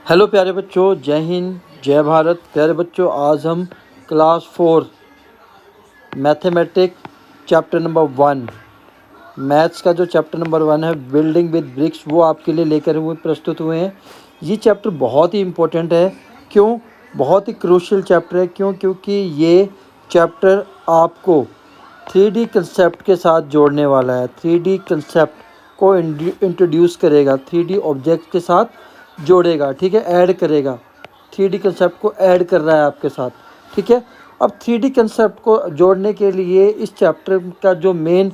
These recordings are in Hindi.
हेलो प्यारे बच्चों, जय हिंद, जय भारत। प्यारे बच्चों, आज हम class 4 mathematic chapter number 1 maths का जो चैप्टर नंबर 1 है बिल्डिंग विद ब्रिक्स, वो आपके लिए लेकर हुए प्रस्तुत हुए हैं। ये चैप्टर बहुत ही इम्पोर्टेंट है। क्यों? बहुत ही क्रूशियल चैप्टर है। क्यों? क्योंकि ये चैप्टर आपको 3D कंसेप्ट के साथ जोड़ने वाला है। 3D कंसेप्ट को इंट्रोड्यूस करेगा, 3D ऑब्जेक्ट के साथ जोड़ेगा, ठीक है, ऐड करेगा। 3D कंसेप्ट को ऐड कर रहा है आपके साथ, ठीक है। अब 3D कंसेप्ट को जोड़ने के लिए इस चैप्टर का जो मेन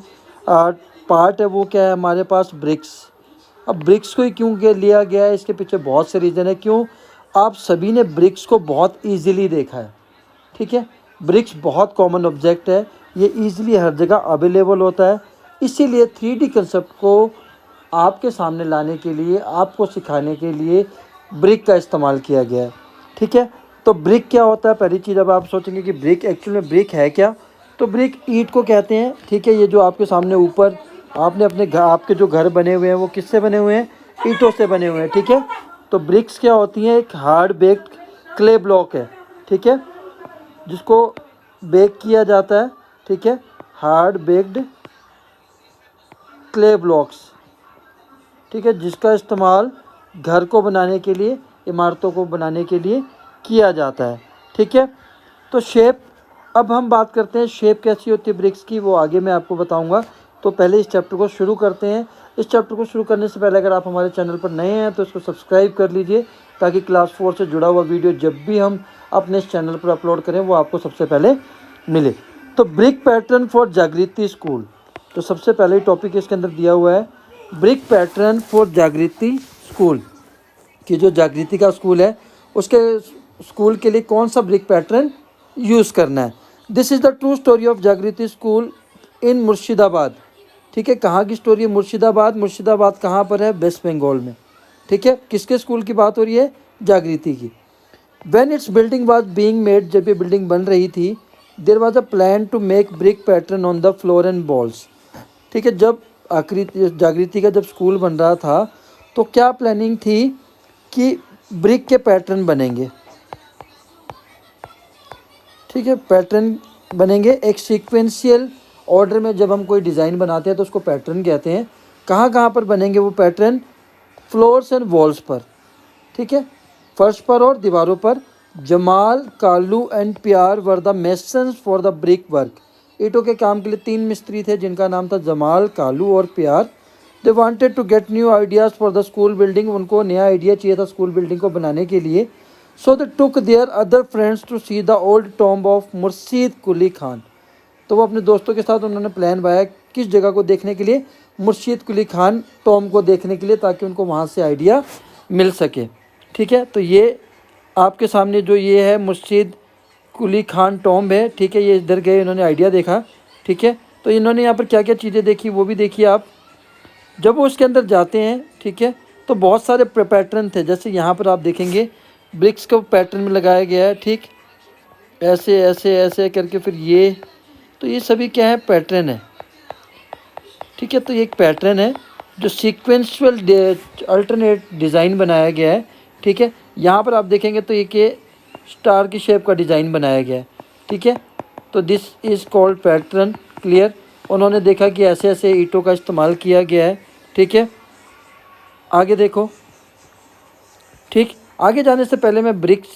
पार्ट है वो क्या है हमारे पास? ब्रिक्स। अब ब्रिक्स को ही क्यों लिया गया है, इसके पीछे बहुत से रीज़न है। क्यों? आप सभी ने ब्रिक्स को बहुत ईजिली देखा है, ठीक है। ब्रिक्स बहुत कॉमन ऑब्जेक्ट है, ये ईजिली हर जगह अवेलेबल होता है। इसीलिए 3D कंसेप्ट को आपके सामने लाने के लिए, आपको सिखाने के लिए ब्रिक का इस्तेमाल किया गया है, ठीक है। तो ब्रिक क्या होता है? पहली चीज़, अब आप सोचेंगे कि ब्रिक एक्चुअल में ब्रिक है क्या, तो ब्रिक ईंट को कहते हैं, ठीक है। ये जो आपके सामने ऊपर आपने अपने घर, आपके जो घर बने हुए हैं वो किससे बने हुए हैं? ईंटों से बने हुए हैं, ठीक है। तो ब्रिक्स क्या होती हैं? एक हार्ड बेक्ड क्ले ब्लॉक है, ठीक है, जिसको बेक किया जाता है, ठीक है। हार्ड बेक्ड क्ले ब्लॉक्स, ठीक है, जिसका इस्तेमाल घर को बनाने के लिए, इमारतों को बनाने के लिए किया जाता है, ठीक है। तो शेप, अब हम बात करते हैं शेप कैसी होती है ब्रिक्स की, वो आगे मैं आपको बताऊंगा। तो पहले इस चैप्टर को शुरू करते हैं। इस चैप्टर को शुरू करने से पहले अगर आप हमारे चैनल पर नए हैं तो इसको सब्सक्राइब कर लीजिए, ताकि क्लास 4 से जुड़ा हुआ वीडियो जब भी हम अपने इस चैनल पर अपलोड करें वो आपको सबसे पहले मिले। तो ब्रिक पैटर्न फॉर जागृति स्कूल, तो सबसे पहले टॉपिक इसके अंदर दिया हुआ है ब्रिक पैटर्न फॉर जागृति स्कूल, कि जो जागृति का स्कूल है उसके स्कूल के लिए कौन सा ब्रिक पैटर्न यूज़ करना है। This is the true story of Jagriti school इन मुर्शिदाबाद, ठीक है। कहाँ की स्टोरी है? मुर्शिदाबाद। मुर्शिदाबाद कहाँ पर है? वेस्ट बंगाल में, ठीक है। किसके स्कूल की बात हो रही है? जागृति की। When its building was being made, जब ये बिल्डिंग बन रही थी, there was a plan to make brick pattern on the floor and walls, ठीक है। जब आकृति जागृति का जब स्कूल बन रहा था तो क्या प्लानिंग थी कि ब्रिक के पैटर्न बनेंगे, ठीक है, पैटर्न बनेंगे एक सीक्वेंशियल ऑर्डर में। जब हम कोई डिज़ाइन बनाते हैं तो उसको पैटर्न कहते हैं। कहाँ कहाँ पर बनेंगे वो पैटर्न? फ्लोर्स एंड वॉल्स पर, ठीक है, फर्श पर और दीवारों पर। जमाल, कालू एंड प्यार were the masons for the brick work. ईंटों के काम के लिए 3 मिस्त्री थे जिनका नाम था जमाल, कालू और Pyaar. They wanted to get new ideas for the school building, उनको नया आइडिया चाहिए था स्कूल बिल्डिंग को बनाने के लिए। So they took their other friends to see the old tomb of Murshid Quli Khan. तो वो अपने दोस्तों के साथ उन्होंने प्लान बनाया किस जगह को देखने के लिए? मुर्शीद कुली खान टॉम्ब को देखने के लिए, ताकि उनको वहाँ से आइडिया मिल सके, ठीक है। तो ये आपके सामने जो ये है मुर्शीद कुली खान टॉम्ब है, ठीक है। ये इधर गए, इन्होंने आइडिया देखा, ठीक है। तो इन्होंने यहाँ पर क्या क्या चीज़ें देखी वो भी देखिए आप। जब वो उसके अंदर जाते हैं, ठीक है, तो बहुत सारे पैटर्न थे। जैसे यहाँ पर आप देखेंगे ब्रिक्स को पैटर्न में लगाया गया है, ठीक, ऐसे ऐसे ऐसे करके, फिर ये, तो ये सभी क्या है? पैटर्न है, ठीक है। तो ये एक पैटर्न है जो सीक्वेंशियल अल्टरनेट डिज़ाइन बनाया गया है, ठीक है। यहाँ पर आप देखेंगे तो एक ये स्टार की शेप का डिज़ाइन बनाया गया है, ठीक है। तो this is called pattern. Clear? उन्होंने देखा कि ऐसे ऐसे ईंटों का इस्तेमाल किया गया है, ठीक है। आगे देखो, ठीक। आगे जाने से पहले मैं ब्रिक्स,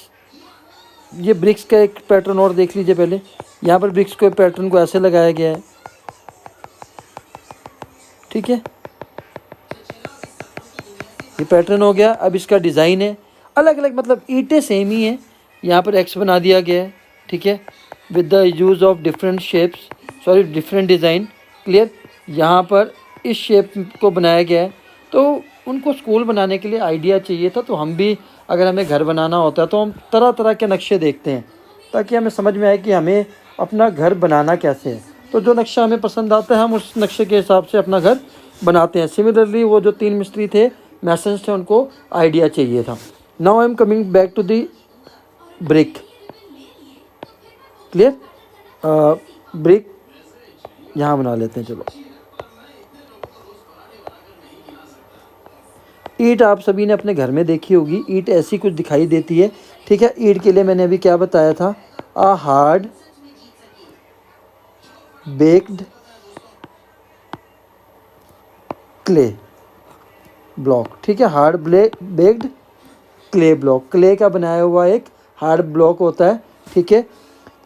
ये ब्रिक्स का एक पैटर्न और देख लीजिए पहले। यहाँ पर ब्रिक्स को पैटर्न को ऐसे लगाया गया है, ठीक है। ये पैटर्न हो गया। अब इसका डिज़ाइन है अलग अलग, मतलब ईंटें सेम ही हैं। यहाँ पर एक्स बना दिया गया है, ठीक है, with the use of different shapes, sorry different design. Clear? यहाँ पर इस शेप को बनाया गया है। तो उनको स्कूल बनाने के लिए आइडिया चाहिए था। तो हम भी, अगर हमें घर बनाना होता है तो हम तरह तरह के नक्शे देखते हैं, ताकि हमें समझ में आए कि हमें अपना घर बनाना कैसे है। तो जो नक्शा हमें पसंद आता है हम उस नक्शे के हिसाब से अपना घर बनाते हैं। सिमिलरली वो जो 3 मिस्त्री थे, मैसन्स थे, उनको आइडिया चाहिए था। Now I am coming back to the brick. Clear? Brick यहाँ बना लेते हैं, चलो। ईंट आप सभी ने अपने घर में देखी होगी, ईंट ऐसी कुछ दिखाई देती है, ठीक है। ईंट के लिए मैंने अभी क्या बताया था, a hard baked clay block, ठीक है। Hard baked clay block, clay का बनाया हुआ एक हार्ड ब्लॉक होता है, ठीक है,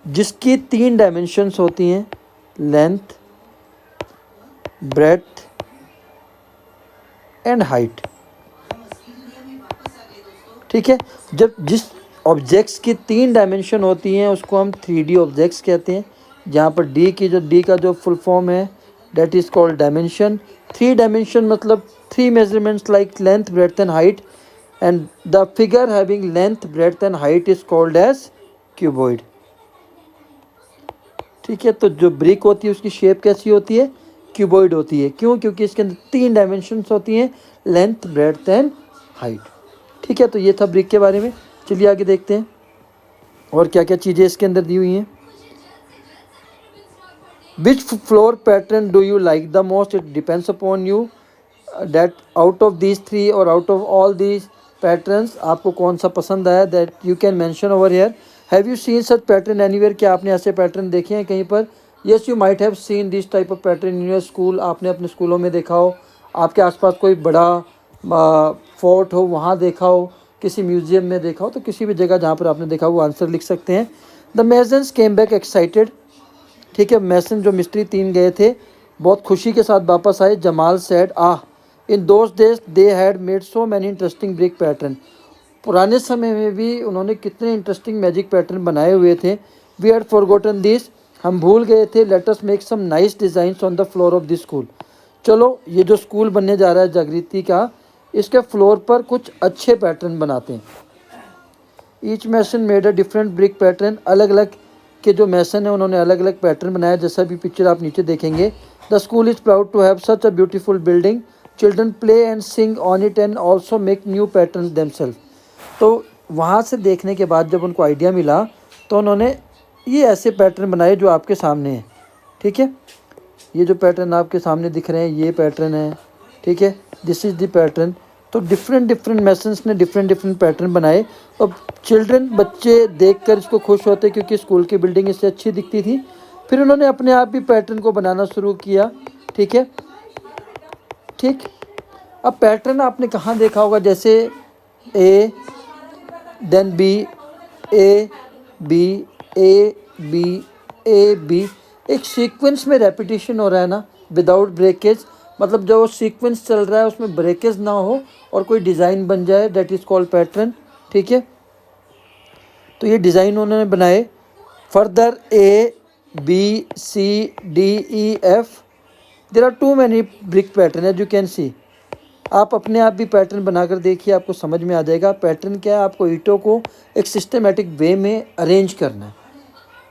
जिसकी 3 डायमेंशंस होती हैं, लेंथ, ब्रेड्थ एंड हाइट, ठीक है। जब जिस ऑब्जेक्ट्स की 3 डायमेंशन होती हैं उसको हम 3D ऑब्जेक्ट्स कहते हैं। जहाँ पर डी का जो फुल फॉर्म है that is called dimension. 3 dimension मतलब 3 measurements like length, breadth and height, and the figure having length, breadth and height is called as cuboid, ठीक है। तो जो ब्रिक होती है उसकी शेप कैसी होती है, क्यूबॉइड होती है। क्यों? क्योंकि इसके अंदर 3 डायमेंशंस होती हैं, लेंथ, ब्रेड्थ एंड हाइट, ठीक है। तो ये था ब्रिक के बारे में। चलिए आगे देखते हैं और क्या क्या चीज़ें इसके अंदर दी हुई हैं। विच floor pattern do you like the most? It depends upon you that out of these 3 और out of all these patterns आपको कौन सा पसंद आया, that you can mention over here. Have you scene such pattern anywhere? क्या आपने ऐसे पैटर्न देखे हैं कहीं पर? Yes, you might have seen this type of pattern in your school. आपने अपने स्कूलों में देखा हो, आपके आसपास कोई बड़ा फोर्ट हो वहाँ देखा हो, किसी म्यूजियम में देखा हो, तो किसी भी जगह जहाँ पर आपने देखा वो आंसर लिख सकते हैं। The masons came back excited, ठीक है। मेसन जो मिस्त्री 3 गए थे बहुत खुशी के साथ वापस आए। Jamal said in those days they had made so many interesting brick pattern. पुराने समय में भी उन्होंने कितने इंटरेस्टिंग मैजिक पैटर्न बनाए हुए थे। वी हैड फॉरगॉटन दिस, हम भूल गए थे। Let us make some nice designs on the floor of this school. चलो ये जो स्कूल बनने जा रहा है जागृति का, इसके फ्लोर पर कुछ अच्छे पैटर्न बनाते हैं। Each mason made a different brick pattern, अलग अलग के जो मैसन है उन्होंने अलग अलग पैटर्न बनाया, जैसा भी पिक्चर आप नीचे देखेंगे। The school is proud to have such a beautiful building, children play and sing on it and also make new pattern themselves. तो वहाँ से देखने के बाद जब उनको आइडिया मिला तो उन्होंने ये ऐसे पैटर्न बनाए जो आपके सामने हैं, ठीक है। ये जो पैटर्न आपके सामने दिख रहे हैं ये पैटर्न है, ठीक है, दिस इज़ द पैटर्न। तो डिफरेंट मैसन्स ने डिफरेंट पैटर्न बनाए और चिल्ड्रन, बच्चे देखकर इसको खुश होते क्योंकि स्कूल की बिल्डिंग इससे अच्छी दिखती थी। फिर उन्होंने अपने आप भी पैटर्न को बनाना शुरू किया, ठीक है, ठीक। अब पैटर्न आपने कहाँ देखा होगा, जैसे A then B, A B, A B, A B, एक सीक्वेंस में रेपिटेशन हो रहा है ना, विदाउट ब्रेकेज, मतलब जो सीक्वेंस चल रहा है उसमें ब्रेकेज ना हो और कोई डिज़ाइन बन जाए, दैट इज़ कॉल्ड पैटर्न, ठीक है। तो ये डिज़ाइन उन्होंने बनाए। Further A B C D E F, there are too many brick pattern as you can see. आप अपने आप भी पैटर्न बनाकर देखिए, आपको समझ में आ जाएगा। पैटर्न क्या है, आपको ईंटों को एक सिस्टमेटिक वे में अरेंज करना है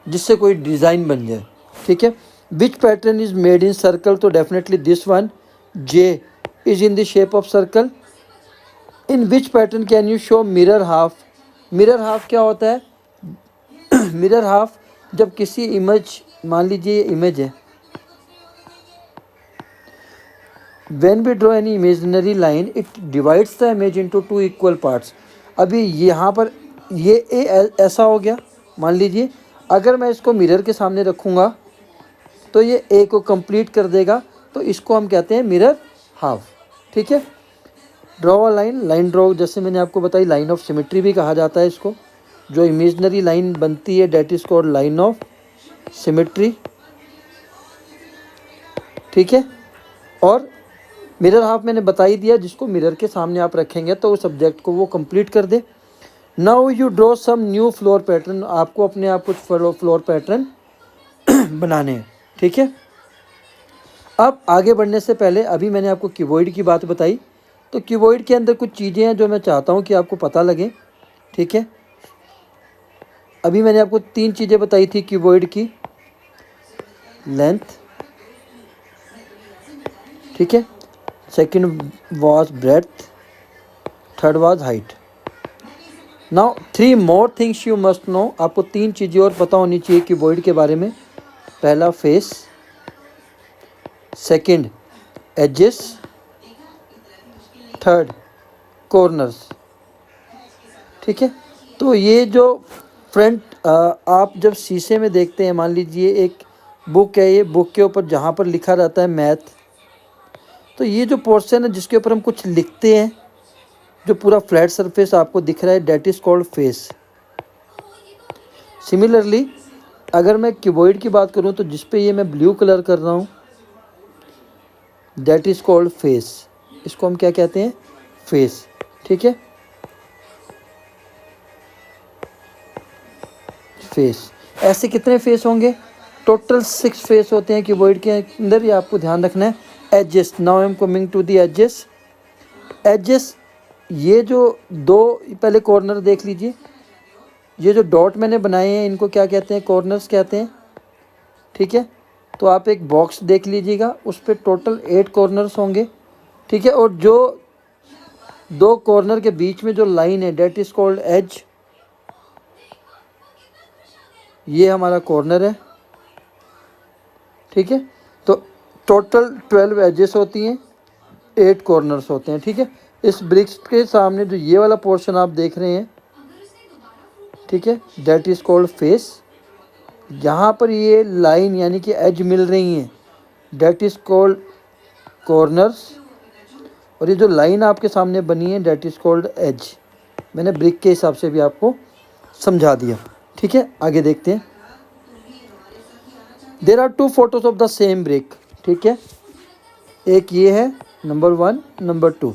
जिससे कोई डिज़ाइन बन जाए, ठीक है। Which pattern is made in circle? तो definitely this one, J is in the shape of circle. In which pattern can you show mirror half? Mirror half क्या होता है? मिरर हाफ जब किसी इमेज, मान लीजिए इमेज है, when we draw any imaginary line it divides the image into 2 equal parts। अभी यहाँ पर ये ऐसा हो गया, मान लीजिए अगर मैं इसको मिरर के सामने रखूँगा तो ये ए को कंप्लीट कर देगा, तो इसको हम कहते हैं मिरर हाफ, ठीक है। ड्रॉ अ लाइन ड्रॉ, जैसे मैंने आपको बताई, लाइन ऑफ सिमेट्री भी कहा जाता है इसको। जो इमेजनरी लाइन बनती है that is called line of symmetry, ठीक है। और मिरर हाफ मैंने बता ही दिया, जिसको मिरर के सामने आप रखेंगे तो उस सब्जेक्ट को वो कंप्लीट कर दे। Now you draw some new floor pattern, आपको अपने आप कुछ फ्लोर पैटर्न बनाने हैं, ठीक है। अब आगे बढ़ने से पहले अभी मैंने आपको क्यूबॉइड की बात बताई, तो क्यूबॉइड के अंदर कुछ चीज़ें हैं जो मैं चाहता हूँ कि आपको पता लगे, ठीक है। अभी मैंने आपको 3 चीज़ें बताई थी क्यूबॉइड की, लेंथ, ठीक है, second was breadth, third was height. Now 3 more things you must know, आपको 3 चीज़ें और पता होनी चाहिए क्यूबॉइड के बारे में। पहला face, second edges, third corners, ठीक है। तो ये जो फ्रंट आप जब शीशे में देखते हैं, मान लीजिए एक बुक है, ये बुक के ऊपर जहाँ पर लिखा रहता है मैथ, तो ये जो पोर्शन है जिसके ऊपर हम कुछ लिखते हैं, जो पूरा फ्लैट सरफेस आपको दिख रहा है, that is called face. Similarly अगर मैं क्यूबॉइड की बात करूं तो जिस पे ये मैं ब्लू कलर कर रहा हूं, दैट इज़ कॉल्ड फेस। इसको हम क्या कहते हैं? फेस, ठीक है। फेस, ऐसे कितने फेस होंगे? टोटल 6 फेस होते हैं क्यूबॉइड के अंदर, ये आपको ध्यान रखना है। Edges, now I am coming to the edges. Edges, ये जो दो पहले कॉर्नर देख लीजिए, ये जो डॉट मैंने बनाए हैं इनको क्या कहते हैं? कॉर्नर्स कहते हैं, ठीक है। तो आप एक बॉक्स देख लीजिएगा, उस पर टोटल 8 कॉर्नर्स होंगे, ठीक है। और जो दो कॉर्नर के बीच में जो लाइन है, डेट इज़ कॉल्ड एज। ये हमारा कॉर्नर है, ठीक है। तो टोटल 12 एजेस होती हैं, 8 कॉर्नर्स होते हैं, ठीक है। इस ब्रिक्स के सामने जो ये वाला पोर्शन आप देख रहे हैं, ठीक है, दैट इज़ कॉल्ड फेस। यहाँ पर ये लाइन यानी कि एज मिल रही हैं, दैट इज़ कॉल्ड कॉर्नर्स। और ये जो लाइन आपके सामने बनी है, दैट इज़ कॉल्ड एज। मैंने ब्रिक के हिसाब से भी आपको समझा दिया, ठीक है। आगे देखते हैं। There are 2 photos of the same brick, ठीक है। एक ये है number 1, number 2।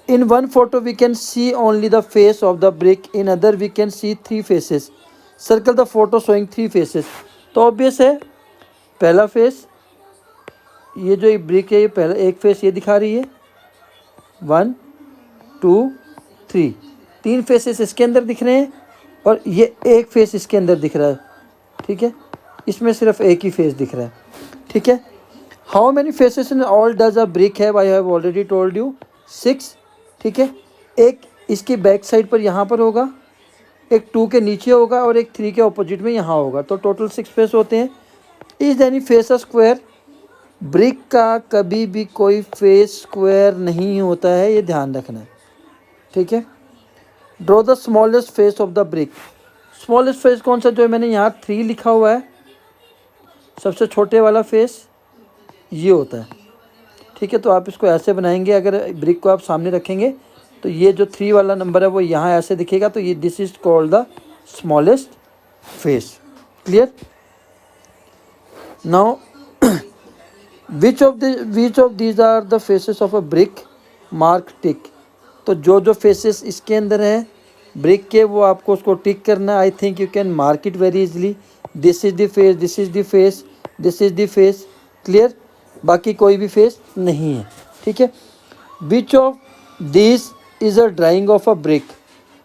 In one photo we can see only the face of the brick, in other we can see 3 faces. Circle the photo showing 3 faces. तो ऑब्वियस है, पहला फेस, ये जो ब्रिक है, ये पहला एक फेस ये दिखा रही है, 1 2 3, 3 फेसेस इसके अंदर दिख रहे हैं, और ये एक फेस इसके अंदर दिख रहा है, ठीक है। इसमें सिर्फ एक ही फेस दिख रहा है, ठीक है। How many faces in all does a brick have? I have already told you, 6, ठीक है। एक इसकी बैक साइड पर यहाँ पर होगा, एक 2 के नीचे होगा, और एक 3 के ऑपोजिट में यहाँ होगा। तो टोटल 6 फेस होते हैं। Is any face a square? Brick का कभी भी कोई फेस स्क्वायर नहीं होता है, ये ध्यान रखना है, ठीक है। Draw the smallest face of the brick. Smallest face कौन सा? जो मैंने यहाँ 3 लिखा हुआ है, सबसे छोटे वाला फेस ये होता है, ठीक है। तो आप इसको ऐसे बनाएंगे, अगर ब्रिक को आप सामने रखेंगे तो ये जो 3 वाला नंबर है वो यहाँ ऐसे दिखेगा, तो ये this is called the smallest face. Clear? Now which of these are the faces of a brick? Mark tick. तो जो जो फेसेस इसके अंदर हैं ब्रिक के, वो आपको उसको टिक करना है। I think you can mark it very easily. This is the face, this is the face, this is the face. Clear? बाकी कोई भी फेस नहीं है, ठीक है। विच of this is a drawing of a brick?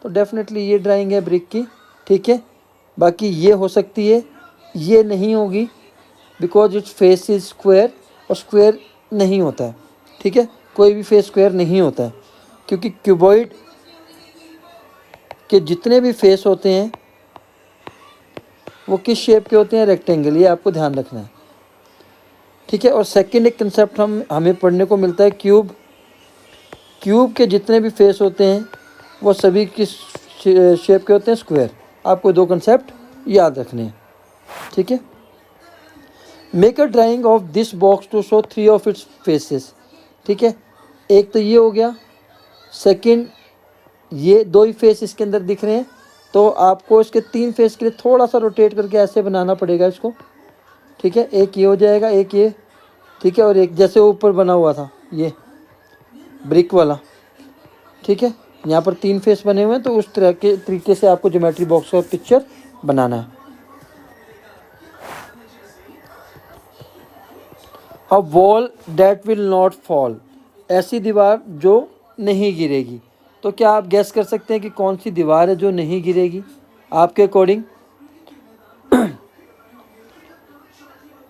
तो डेफिनेटली ये ड्राइंग है ब्रिक की, ठीक है। बाकी ये हो सकती है, ये नहीं होगी, because its face is square, और स्क्वायर नहीं होता है, ठीक है। कोई भी फेस स्क्वायर नहीं होता है, क्योंकि क्यूबॉइड के जितने भी फेस होते हैं वो किस शेप के होते हैं? रेक्टेंगल। ये आपको ध्यान रखना है, ठीक है। और सेकंड एक कंसेप्ट हमें पढ़ने को मिलता है, क्यूब। क्यूब के जितने भी फेस होते हैं वो सभी किस शेप के होते हैं? स्क्वायर। आपको 2 कंसेप्ट याद रखने हैं, ठीक है। Make a drawing of this box to show 3 of its faces, ठीक है। एक तो ये हो गया, सेकंड ये 2 ही फेस इसके अंदर दिख रहे हैं, तो आपको इसके 3 फेस के लिए थोड़ा सा रोटेट करके ऐसे बनाना पड़ेगा इसको, ठीक है। एक ये हो जाएगा, एक ये, ठीक है, और एक जैसे ऊपर बना हुआ था ये ब्रिक वाला, ठीक है। यहाँ पर 3 फेस बने हुए हैं, तो उस तरह के तरीके से आपको ज्योमेट्री बॉक्स का पिक्चर बनाना है। A wall that will not fall. ऐसी दीवार जो नहीं गिरेगी। तो क्या आप गैस कर सकते हैं कि कौन सी दीवार है जो नहीं गिरेगी आपके अकॉर्डिंग?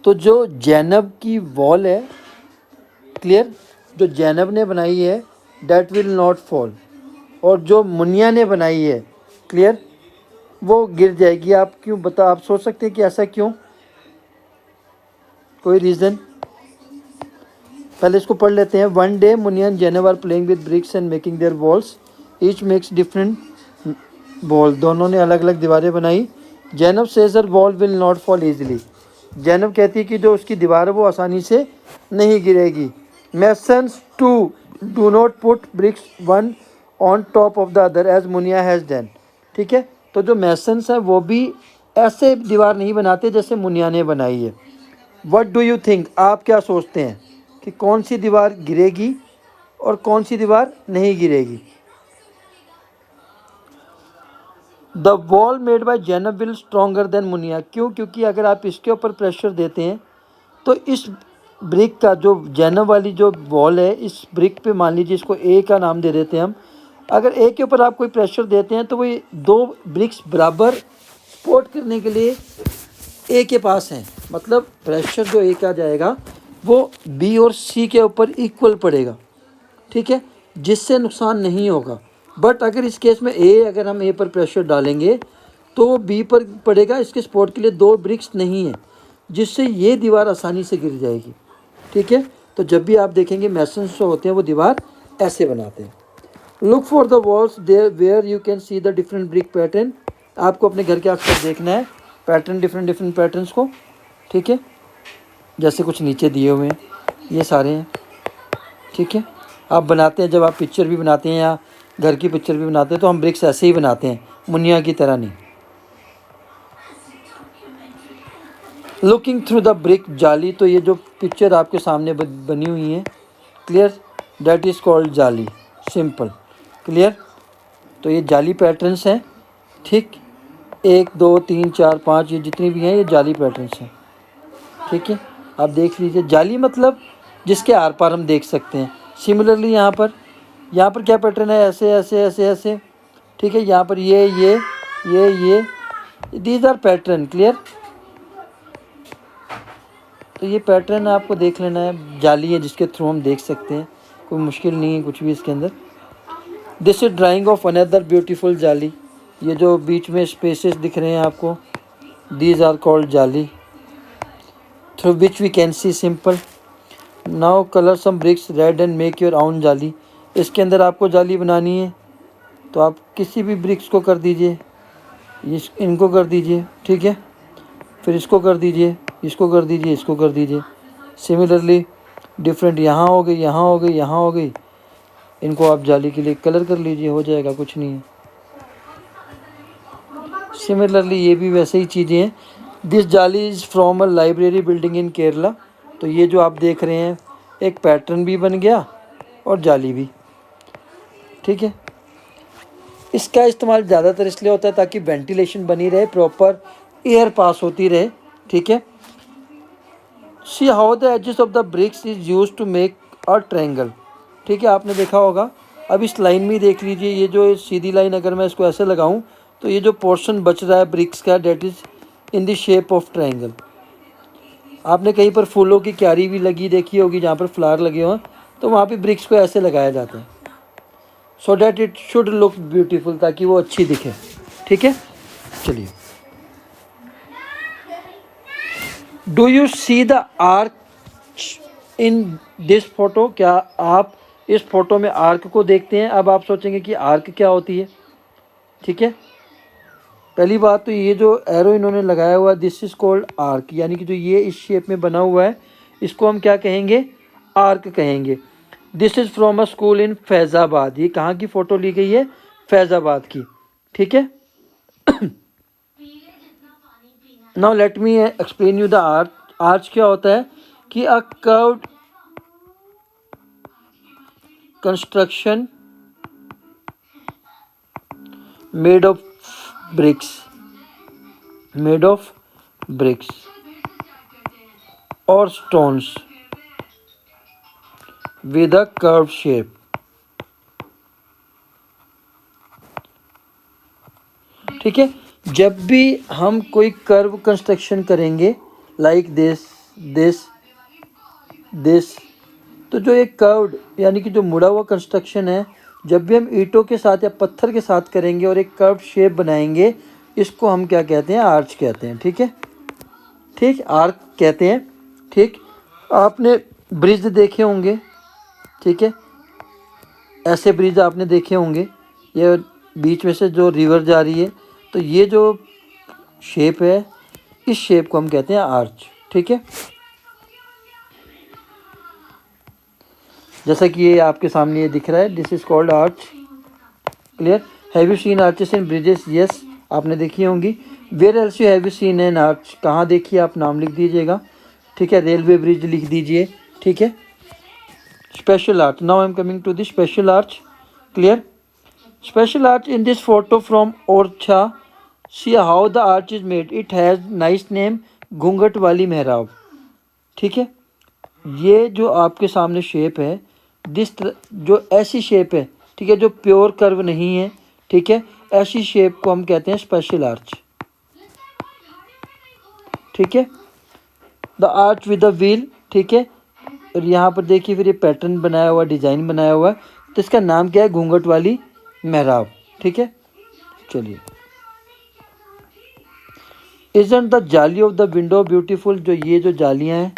तो जो जैनब की वॉल है, क्लियर, जो जैनब ने बनाई है, डैट विल नॉट फॉल। और जो मुनिया ने बनाई है, क्लियर, वो गिर जाएगी। आप क्यों आप सोच सकते हैं कि ऐसा क्यों? कोई रीज़न? पहले इसको पढ़ लेते हैं। One day Munia and Zainab are playing with bricks and making their walls. Each makes different wall, दोनों ने अलग अलग दीवारें बनाई। Zainab says her wall will not fall easily, Zainab कहती है कि जो उसकी दीवार है वो आसानी से नहीं गिरेगी। Masons too do not put bricks one on top of the other as Munia has done. ठीक है, तो जो मैसन्स हैं वो भी ऐसे दीवार नहीं बनाते जैसे मुनिया ने बनाई है। व्हाट डू यू थिंक, आप क्या सोचते हैं कि कौन सी दीवार गिरेगी और कौन सी दीवार नहीं गिरेगी? The wall made by Zainab will stronger than Muniya, क्यों? क्योंकि अगर आप इसके ऊपर प्रेशर देते हैं तो इस ब्रिक का जो जैनब वाली जो वॉल है, इस ब्रिक पे मान लीजिए इसको ए का नाम दे देते हैं हम, अगर ए के ऊपर आप कोई प्रेशर देते हैं तो वो दो ब्रिक्स बराबर सपोर्ट करने के लिए ए के पास हैं, मतलब प्रेशर जो ए का जाएगा वो बी और सी के ऊपर इक्वल पड़ेगा। ठीक है, जिससे नुकसान नहीं होगा। बट अगर इस केस में अगर हम ए पर प्रेशर डालेंगे तो वो बी पर पड़ेगा, इसके सपोर्ट के लिए दो ब्रिक्स नहीं है, जिससे ये दीवार आसानी से गिर जाएगी। ठीक है, तो जब भी आप देखेंगे मैसन्स जो होते हैं वो दीवार ऐसे बनाते हैं। Look for the walls there where you can see the different brick pattern, आपको अपने घर के आसपास देखना है पैटर्न, डिफरेंट पैटर्न्स को। ठीक है, जैसे कुछ नीचे दिए हुए हैं ये सारे हैं। ठीक है, आप बनाते हैं, जब आप पिक्चर भी बनाते हैं या घर की पिक्चर भी बनाते हैं तो हम ब्रिक्स ऐसे ही बनाते हैं, मुनिया की तरह नहीं। लुकिंग थ्रू द ब्रिक जाली, तो ये जो पिक्चर आपके सामने बनी हुई है, क्लियर, दैट इज़ कॉल्ड जाली, सिंपल, क्लियर। तो ये जाली पैटर्न्स हैं। ठीक, 1 2 3 4 5 ये जितनी भी हैं ये जाली पैटर्न्स हैं। ठीक है, आप देख लीजिए, जाली मतलब जिसके आर पार हम देख सकते हैं। सिमिलरली यहाँ पर क्या पैटर्न है, ऐसे ऐसे ऐसे ऐसे। ठीक है, यहाँ पर ये दीज आर पैटर्न, क्लियर। तो ये पैटर्न आपको देख लेना है, जाली है जिसके थ्रू हम देख सकते हैं, कोई मुश्किल नहीं है कुछ भी इसके अंदर। This is drying of another beautiful जाली, ये जो बीच में स्पेसेस दिख रहे हैं आपको, these are called jali through which we can see simple. Now colour some bricks red and make your own jali, इसके अंदर आपको जाली बनानी है तो आप किसी भी ब्रिक्स को कर दीजिए, इनको कर दीजिए। ठीक है, फिर इसको कर दीजिए, इसको कर दीजिए, इसको कर दीजिए। सिमिलरली डिफरेंट यहाँ हो गई, यहाँ हो गई, यहाँ हो गई, इनको आप जाली के लिए कलर कर लीजिए, हो जाएगा, कुछ नहीं है। सिमिलरली ये भी वैसे ही चीज़ें हैं। दिस जाली is from a library building in Kerala, तो ये जो आप देख रहे हैं एक पैटर्न भी बन गया और जाली भी। ठीक है, इसका इस्तेमाल ज़्यादातर इसलिए होता है ताकि वेंटिलेशन बनी रहे, प्रॉपर एयर पास होती रहे। ठीक है, see how the edges of the bricks is use to make a triangle. ठीक है, आपने देखा होगा, अब इस लाइन में देख लीजिए, ये जो सीधी लाइन अगर मैं इसको ऐसे लगाऊं तो ये जो पोर्शन बच रहा है ब्रिक्स का, that is in the shape of triangle. आपने कहीं पर फूलों की क्यारी भी लगी देखी होगी, जहाँ पर फ्लावर लगे हों, तो वहाँ पे ब्रिक्स को ऐसे लगाया जाता है, so that it should look beautiful, ताकि वो अच्छी दिखे। ठीक है, चलिए, do you see the arch in this photo, क्या आप इस फोटो में आर्क को देखते हैं? अब आप सोचेंगे कि आर्क क्या होती है। ठीक है, पहली बात तो ये जो एरो इन्होंने लगाया हुआ है, दिस इज़ कॉल्ड आर्क, यानी कि जो ये इस शेप में बना हुआ है इसको हम क्या कहेंगे, आर्क कहेंगे। This is from a school इन फैज़ाबाद, ये कहाँ की फ़ोटो ली गई है, फैज़ाबाद की। ठीक है, now let me explain you the arch. Arch क्या होता है कि a curved construction made of bricks or stones with a curved shape। ठीक है, जब भी हम कोई कर्व कंस्ट्रक्शन करेंगे लाइक दिस, तो जो एक कर्व्ड यानी कि जो मुड़ा हुआ कंस्ट्रक्शन है, जब भी हम ईंटों के साथ या पत्थर के साथ करेंगे और एक कर्व शेप बनाएंगे, इसको हम क्या कहते हैं, आर्च कहते हैं। ठीक है, ठीक, आर्क कहते हैं। ठीक, आपने ब्रिज देखे होंगे, ठीक है, ऐसे ब्रिज आपने देखे होंगे, ये बीच में से जो रिवर जा रही है, तो ये जो शेप है, इस शेप को हम कहते हैं आर्च। ठीक है, जैसा कि ये आपके सामने ये दिख रहा है, this is called arch. Clear? Have you seen arches in bridges? Yes, आपने देखी होंगी। Where else you have you seen an arch? कहाँ देखिए, आप नाम लिख दीजिएगा। ठीक है, रेलवे ब्रिज लिख दीजिए। ठीक है, special arch. Now I am coming to the special arch. Clear? Special arch in this photo from Orchha, see how the arch is made, it has nice name, घूंघट वाली मेहराब। ठीक है, ये जो आपके सामने शेप है, जो ऐसी शेप है, ठीक है, जो प्योर कर्व नहीं है, ठीक है, ऐसी शेप को हम कहते हैं स्पेशल आर्च। ठीक है, the arch with the wheel. ठीक है, और यहाँ पर देखिए फिर ये पैटर्न बनाया हुआ, डिज़ाइन बनाया हुआ है, तो इसका नाम क्या है? घूंघट वाली मेहराब। ठीक है, चलिए। इजंट द जाली ऑफ द विंडो ब्यूटीफुल? जो ये जो जालियाँ हैं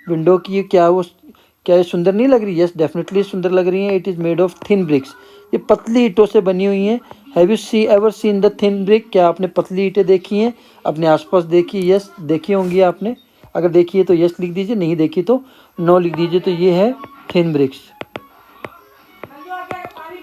विंडो की, क्या ये सुंदर नहीं लग रही? यस, डेफिनेटली सुंदर लग रही हैं। It is made of thin bricks, ये पतली ईंटों से बनी हुई हैं। Have you ever seen the thin brick? क्या आपने पतली ईंटें देखी हैं अपने आसपास? देखी? यस, देखी होंगी आपने। अगर देखी है तो यस लिख दीजिए, नहीं देखी तो नो लिख दीजिए। तो ये है थिन ब्रिक्स।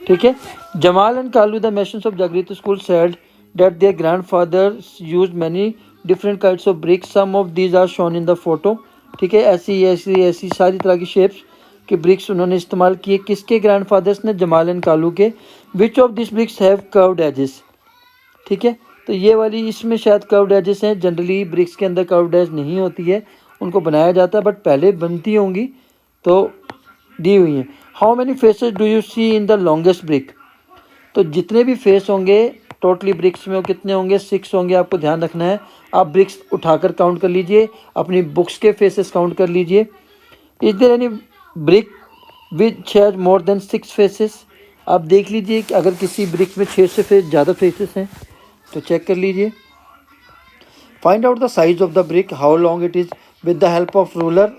ठीक है, Jamal and Kalu the masons of Jagriti school said that their grandfathers used many different kinds of bricks, some of these are shown in the photo। ठीक है, ऐसी सारी तरह की शेप्स के ब्रिक्स उन्होंने इस्तेमाल किए। किसके ग्रैंडफादर्स ने? जमाल एंड कालू के। Which of this bricks have curved edges? ठीक है, तो ये वाली, इसमें शायद कर्व्ड एजेस हैं। जनरली ब्रिक्स के अंदर कर्व्ड एज नहीं होती है, उनको बनाया जाता है, बट पहले बनती होंगी तो दी हुई हैं। How many faces do you see in the longest brick? तो जितने भी फेस होंगे टोटली ब्रिक्स में वो कितने होंगे? 6 होंगे। आपको ध्यान रखना है, आप ब्रिक्स उठाकर काउंट कर लीजिए, अपनी बुक्स के फेसेस काउंट कर लीजिए। Is there any brick which has more than 6 faces? आप देख लीजिए कि अगर किसी ब्रिक में 6 से ज़्यादा फेसेस हैं तो चेक कर लीजिए। Find out the size of the brick, how long it is. With the help of ruler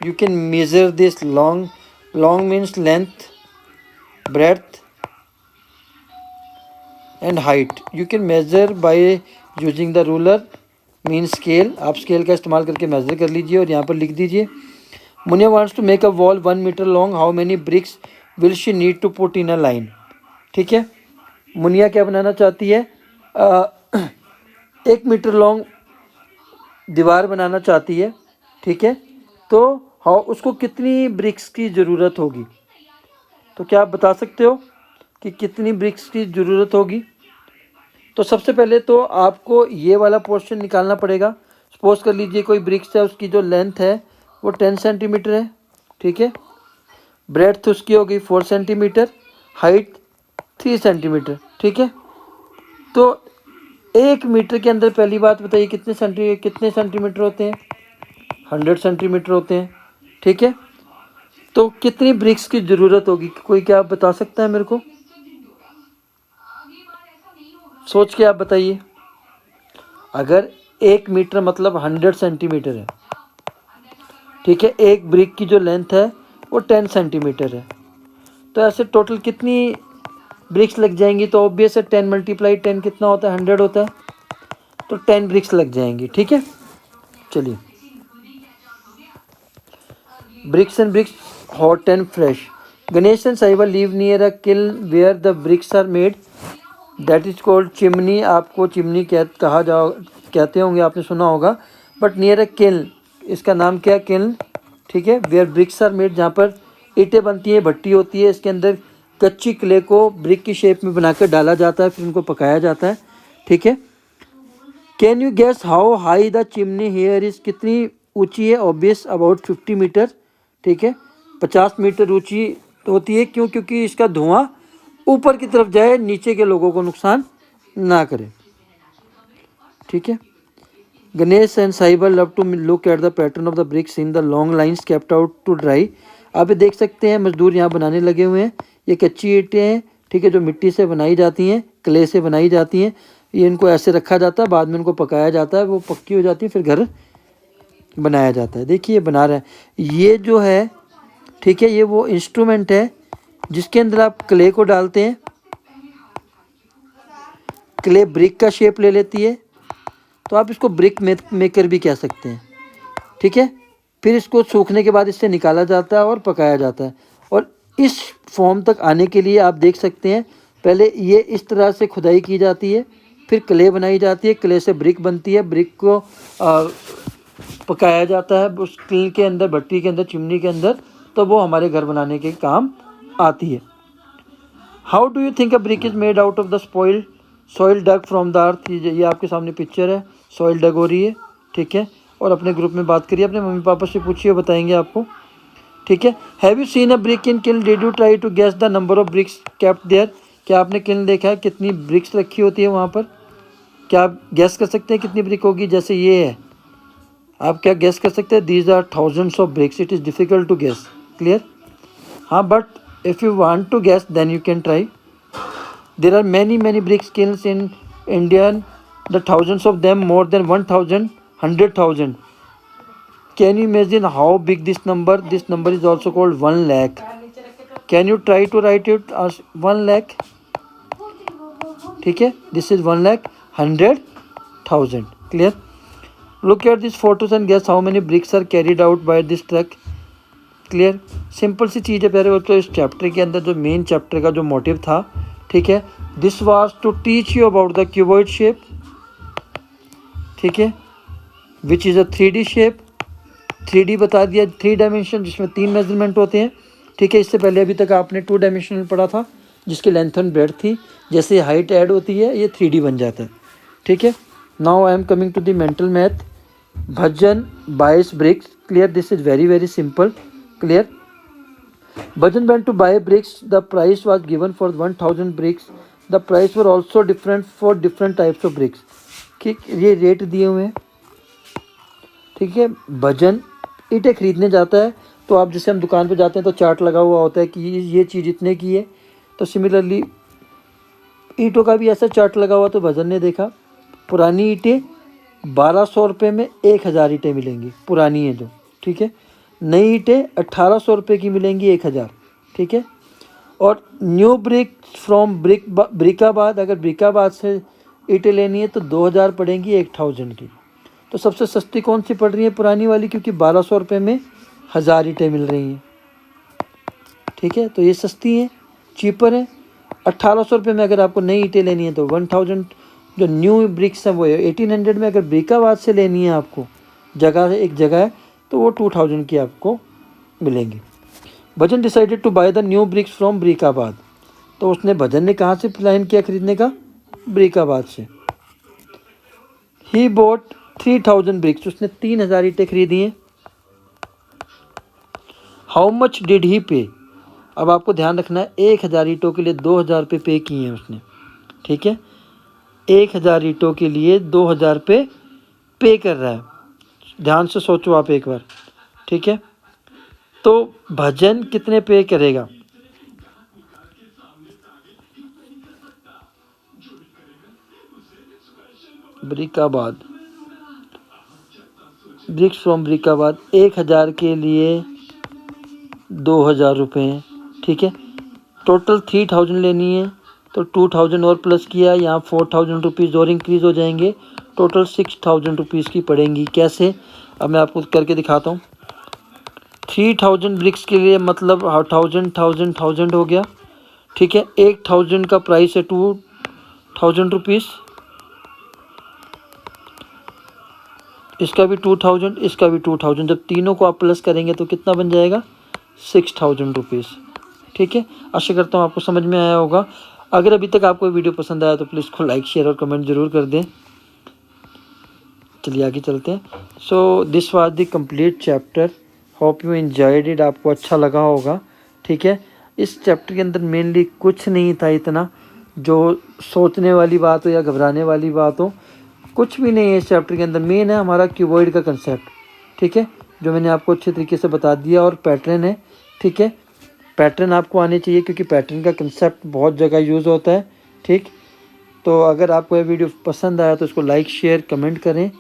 you can measure this. Long means length, breadth and height. You can measure by using the ruler, means scale। आप स्केल का इस्तेमाल करके मेज़र कर लीजिए और यहाँ पर लिख दीजिए। Muniya wants to make a wall 1 meter long, how many bricks will she need to put in a line? ठीक है, मुनिया क्या बनाना चाहती है? 1 मीटर लॉन्ग दीवार बनाना चाहती है। ठीक है, तो हाँ, उसको कितनी ब्रिक्स की ज़रूरत होगी? तो क्या आप बता सकते हो कि कितनी ब्रिक्स की ज़रूरत होगी? तो सबसे पहले तो आपको ये वाला पोर्शन निकालना पड़ेगा। सपोज कर लीजिए कोई ब्रिक्स है, उसकी जो लेंथ है वो 10 सेंटीमीटर है। ठीक है, ब्रेड्थ उसकी होगी 4 सेंटीमीटर, हाइट 3 सेंटीमीटर। ठीक है, तो 1 मीटर के अंदर पहली बात बताइए कितने सेंटीमीटर होते हैं? 100 सेंटीमीटर होते हैं। ठीक है, तो कितनी ब्रिक्स की ज़रूरत होगी? कोई क्या आप बता सकता है मेरे को? सोच के आप बताइए। अगर 1 मीटर मतलब 100 सेंटीमीटर है, ठीक है, एक ब्रिक की जो लेंथ है वो 10 सेंटीमीटर है, तो ऐसे टोटल कितनी ब्रिक्स लग जाएंगी? तो ऑब्वियस है 10 × 10 कितना होता है? 100 होता है, तो 10 ब्रिक्स लग जाएंगी। ठीक है, चलिए। Bricks and bricks hot and fresh. Ganesh and Sahiba live near a kiln where the bricks are made, that is called chimney. आपको चिमनी कहते होंगे, आपने सुना होगा, बट नियर अ किल्न, इसका नाम क्या है? किल्न। ठीक है, वेयर ब्रिक्स आर मेड, जहाँ पर ईंटें बनती हैं, भट्टी होती है, इसके अंदर कच्ची क्ले को ब्रिक की शेप में बनाकर डाला जाता है, फिर उनको पकाया जाता है। ठीक है, can you guess how high the chimney here is? कितनी ऊंची है? Obvious about 50 metre. ठीक है, 50 मीटर ऊंची होती है। क्यों? क्योंकि इसका धुआं ऊपर की तरफ जाए, नीचे के लोगों को नुकसान ना करे। ठीक है, Ganesh and Sahiba love to look at the pattern of the bricks in the long lines kept out to dry. आप देख सकते हैं मजदूर यहाँ बनाने लगे हुए हैं। ये कच्ची ईंटें हैं, ठीक है, जो मिट्टी से बनाई जाती हैं, क्ले से बनाई जाती हैं। ये इनको ऐसे रखा जाता है, बाद में इनको पकाया जाता है, वो पक्की हो जाती है, फिर घर बनाया जाता है। देखिए ये बना रहा है, ये जो है, ठीक है, ये वो इंस्ट्रूमेंट है जिसके अंदर आप क्ले को डालते हैं। क्ले ब्रिक का शेप ले लेती है, तो आप इसको ब्रिक मेकर भी कह सकते हैं, ठीक है। फिर इसको सूखने के बाद इससे निकाला जाता है और पकाया जाता है। और इस फॉर्म तक आने के लिए आप देख सकते हैं, पहले ये इस तरह से खुदाई की जाती है, फिर क्ले बनाई जाती है, क्ले से ब्रिक बनती है, ब्रिक को पकाया जाता है उस क्ले के अंदर, भट्टी के अंदर, चिमनी के अंदर, तो वो हमारे घर बनाने के काम आती है। How do you think a brick is made out of the soil dug from the earth. ये आपके सामने पिक्चर है, सॉइल डग हो रही है, ठीक है। और अपने ग्रुप में बात करिए, अपने मम्मी पापा से पूछिए, बताएंगे आपको, ठीक है। Have you seen a brick in kiln, did you try to guess the number of bricks kept there. क्या आपने किल्न देखा है, कितनी ब्रिक्स रखी होती है वहाँ पर। क्या आप गैस कर सकते हैं कितनी ब्रिक होगी। जैसे ये है, आप क्या गैस कर सकते हैं, these are thousands of bricks, it is difficult to guess, clear. हाँ, but if you want to guess then you can try. There are many bricks kilns in India, the thousands of them, more than 1000, 100,000। Can you imagine how big this number? This number is also called 1 lakh. Can you try to write it as 1 lakh? ठीक है, this is 1 lakh 100,000. Clear? Look at these photos and guess how many bricks are carried out by this truck. Clear? Simple सी चीज़ है प्यारे बच्चों। इस चैप्टर के अंदर जो मेन चैप्टर का जो मोटिव था, ठीक है, this was to teach you about the cuboid shape, ठीक है, which is a 3D shape. 3D बता दिया, 3 डायमेंशन, जिसमें 3 मेजरमेंट होते हैं, ठीक है। इससे पहले अभी तक आपने 2 डायमेंशनल पढ़ा था, जिसकी लेंथ एंड ब्रेड्थ थी। जैसे हाइट ऐड होती है, ये 3D बन जाता है, ठीक है। Now I am coming to the mental math. Bhajan बाइस bricks, clear, this is very simple, clear. Bhajan went to buy bricks, the price was given for 1000 bricks, the price were also different for different types of bricks। ठीक, ये रेट दिए हुए हैं, ठीक है। भजन ईंटें खरीदने जाता है, तो आप जैसे हम दुकान पे जाते हैं तो चार्ट लगा हुआ होता है कि ये चीज़ इतने की है, तो सिमिलरली ईंटों का भी ऐसा चार्ट लगा हुआ। तो भजन ने देखा पुरानी ईंटें 1200 रुपये में 1000 ईंटें मिलेंगी, पुरानी है जो, ठीक है। नई ईंटें 1800 रुपये की मिलेंगी 1000, ठीक है। और न्यू ब्रिक फ्रॉम ब्रिकाबाद, अगर ब्रिकाबाद से ईंटें लेनी है तो 2000 पड़ेंगी 1000 की। तो सबसे सस्ती कौन सी पड़ रही है, पुरानी वाली, क्योंकि 1200 रुपये में 1000 ईंटें मिल रही हैं, ठीक है। तो ये सस्ती हैं, चीपर है। 1800 रुपये में अगर आपको नई ईंटें लेनी है तो 1000, जो न्यू ब्रिक्स है वो है 1800 में। अगर ब्रिकाबाद से लेनी है आपको, जगह एक जगह है, तो वो 2000 की आपको मिलेंगी। Bhajan decided to buy the new bricks from Brickabad, तो उसने, भजन ने कहाँ से प्लान किया खरीदने का, ब्रिकाबाद से। ही बॉट 3000 ब्रिक्स, उसने 3000 ईंटें खरीदी हैं। हाउ मच डिड ही पे, अब आपको ध्यान रखना है, 1000 ईंटों के लिए 2000 रुपये पे किए हैं उसने, ठीक है। 1000 ईंटों के लिए 2000 रुपये पे कर रहा है, ध्यान से सोचो आप एक बार, ठीक है। तो भजन कितने पे करेगा, ब्रिकाबाद, ब्रिक्स फ्रॉम ब्रिकाबाद, 1000 के लिए 2000 रुपये हैं, ठीक है। टोटल 3000 लेनी है, तो 2000 और प्लस किया, यहाँ 4000 रुपीज़ और इंक्रीज़ हो जाएंगे, टोटल 6000 रुपीज़ की पड़ेंगी। कैसे, अब मैं आपको करके दिखाता हूँ। 3000 ब्रिक्स के लिए मतलब 1000 हो गया, ठीक है। 1000 का प्राइस है 2000 रुपीज़, इसका भी 2000, इसका भी 2000, जब तीनों को आप प्लस करेंगे तो कितना बन जाएगा, 6000 रुपीज़, ठीक है। आशा करता हूँ आपको समझ में आया होगा। अगर अभी तक आपको वीडियो पसंद आया तो प्लीज़ को लाइक, शेयर और कमेंट ज़रूर कर दें। चलिए आगे चलते हैं। So this was the complete chapter, hope you enjoyed it, आपको अच्छा लगा होगा, ठीक है। इस चैप्टर के अंदर मेनली कुछ नहीं था इतना जो सोचने वाली बात हो या घबराने वाली बात हो, कुछ भी नहीं है इस चैप्टर के अंदर। मेन है हमारा क्यूबॉइड का कंसेप्ट, ठीक है, जो मैंने आपको अच्छे तरीके से बता दिया। और पैटर्न है, ठीक है, पैटर्न आपको आने चाहिए, क्योंकि पैटर्न का कंसेप्ट बहुत जगह यूज़ होता है, ठीक। तो अगर आपको ये वीडियो पसंद आया तो इसको लाइक, शेयर, कमेंट करें